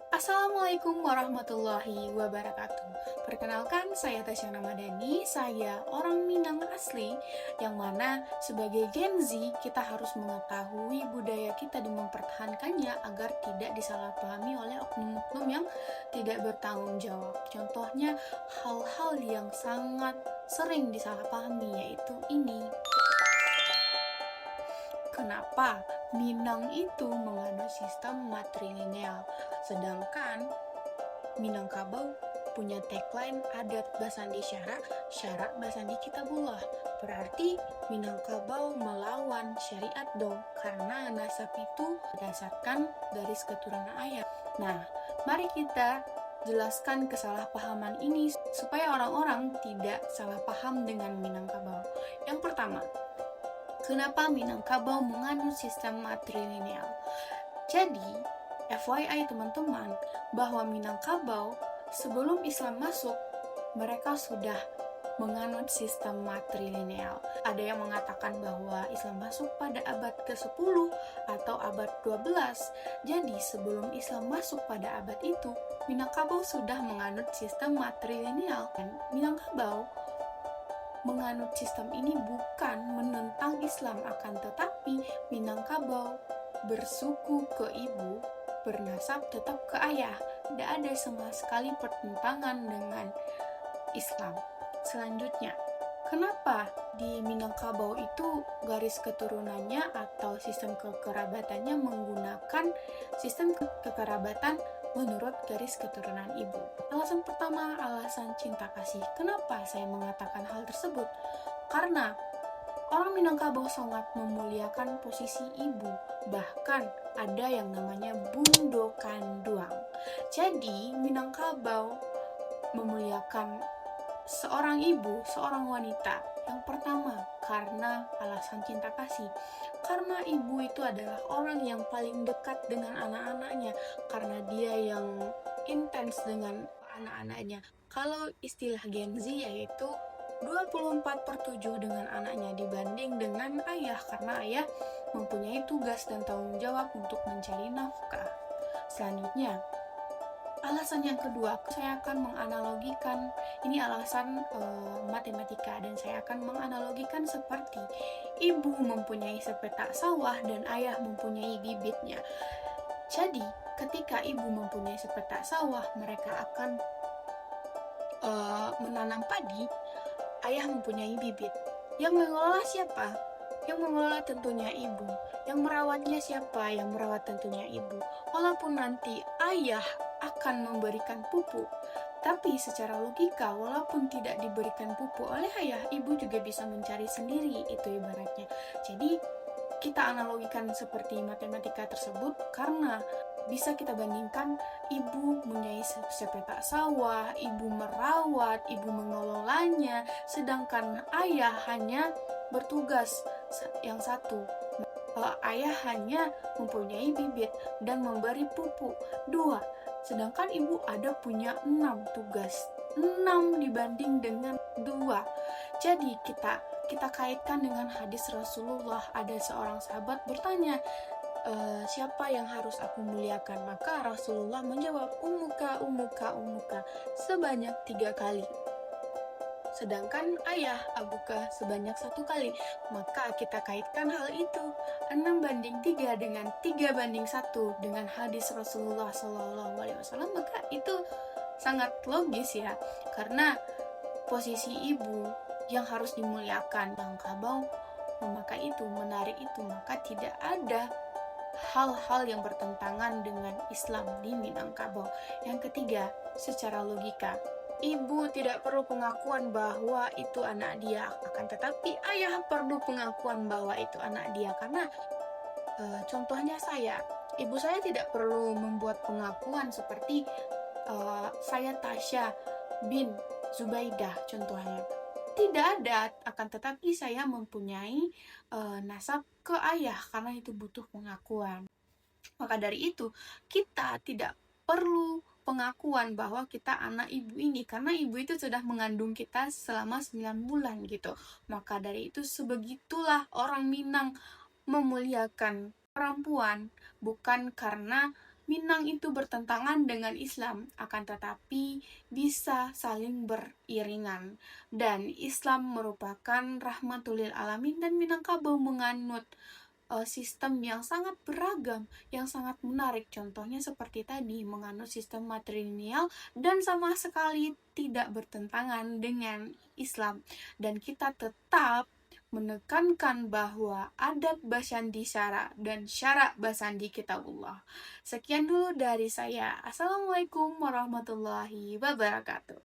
Assalamualaikum warahmatullahi wabarakatuh. Perkenalkan, saya Tasya Ramadhani. Saya orang Minang asli, yang mana sebagai Gen Z kita harus mengetahui budaya kita dan mempertahankannya agar tidak disalahpahami oleh oknum-oknum yang tidak bertanggung jawab. Contohnya hal-hal yang sangat sering disalahpahami, yaitu ini. Kenapa Minang itu menganut sistem matrilineal, sedangkan Minangkabau punya tagline adat basandi syarak, syarak basandi kitabullah. Berarti Minangkabau melawan syariat dong, karena nasab itu berdasarkan garis keturunan ayah. Nah, mari kita jelaskan kesalahpahaman ini supaya orang-orang tidak salah paham dengan Minangkabau. Yang pertama, kenapa Minangkabau menganut sistem matrilineal? Jadi, FYI teman-teman, bahwa Minangkabau sebelum Islam masuk, mereka sudah menganut sistem matrilineal. Ada yang mengatakan bahwa Islam masuk pada abad ke-10 atau abad 12. Jadi, sebelum Islam masuk pada abad itu, Minangkabau sudah menganut sistem matrilineal. Dan Minangkabau menganut sistem ini bukan menentang Islam, akan tetapi Minangkabau bersuku ke ibu, bernasab tetap ke ayah. Tidak ada sama sekali pertentangan dengan Islam. Selanjutnya, kenapa di Minangkabau itu garis keturunannya atau sistem kekerabatannya menggunakan sistem kekerabatan menurut garis keturunan ibu? Alasan pertama, alasan cinta kasih. Kenapa saya mengatakan hal tersebut? Karena orang Minangkabau sangat memuliakan posisi ibu, bahkan ada yang namanya Bundo Kanduang. Jadi, Minangkabau memuliakan seorang ibu, seorang wanita. Yang pertama, karena alasan cinta kasih. Karena ibu itu adalah orang yang paling dekat dengan anak-anaknya, karena dia yang intens dengan anak-anaknya. Kalau istilah Gen Z yaitu 24/7 dengan anaknya dibanding dengan ayah, karena ayah mempunyai tugas dan tanggung jawab untuk mencari nafkah. Selanjutnya, alasan yang kedua, saya akan menganalogikan, ini alasan matematika, dan saya akan menganalogikan seperti ibu mempunyai sepetak sawah dan ayah mempunyai bibitnya. Jadi, ketika ibu mempunyai sepetak sawah, mereka akan menanam padi, ayah mempunyai bibit. Yang mengelola siapa? Yang mengelola tentunya ibu. Yang merawatnya siapa? Yang merawat tentunya ibu. Walaupun nanti ayah akan memberikan pupuk, tapi secara logika, walaupun tidak diberikan pupuk oleh ayah, ibu juga bisa mencari sendiri, itu ibaratnya. Jadi, kita analogikan seperti matematika tersebut karena bisa kita bandingkan, ibu mempunyai sepetak sawah, ibu merawat, ibu mengelolanya, sedangkan ayah hanya bertugas yang satu. Ayah hanya mempunyai bibit dan memberi pupuk. 2. Sedangkan ibu ada punya 6 tugas. 6 dibanding dengan 2. Jadi kita kaitkan dengan hadis Rasulullah. Ada seorang sahabat bertanya, siapa yang harus aku muliakan? Maka Rasulullah menjawab, umuka, umuka, umuka, sebanyak 3 kali. Sedangkan ayah abuka sebanyak 1 kali. Maka kita kaitkan hal itu 6/3 dengan 3/1 dengan hadis Rasulullah SAW. Maka itu sangat logis ya, karena posisi ibu yang harus dimuliakan. Minangkabau memakai itu, menarik itu, maka tidak ada hal-hal yang bertentangan dengan Islam di Minangkabau. Yang ketiga, secara logika, ibu tidak perlu pengakuan bahwa itu anak dia, akan tetapi ayah perlu pengakuan bahwa itu anak dia. Karena contohnya ibu saya tidak perlu membuat pengakuan seperti saya Tasya bin Zubaidah contohnya. Tidak ada, akan tetapi saya mempunyai nasab ke ayah karena itu butuh pengakuan. Maka dari itu, kita tidak perlu pengakuan bahwa kita anak ibu ini, karena ibu itu sudah mengandung kita selama 9 bulan gitu. Maka dari itu, sebegitulah orang Minang memuliakan perempuan, bukan karena Minang itu bertentangan dengan Islam, akan tetapi bisa saling beriringan. Dan Islam merupakan rahmatul lil alamin dan Minangkabau menganut sistem yang sangat beragam, yang sangat menarik. Contohnya seperti tadi, menganut sistem matrilineal dan sama sekali tidak bertentangan dengan Islam. Dan kita tetap menekankan bahwa adat basandi syara dan syara basandi kitabullah. Sekian dulu dari saya. Assalamualaikum warahmatullahi wabarakatuh.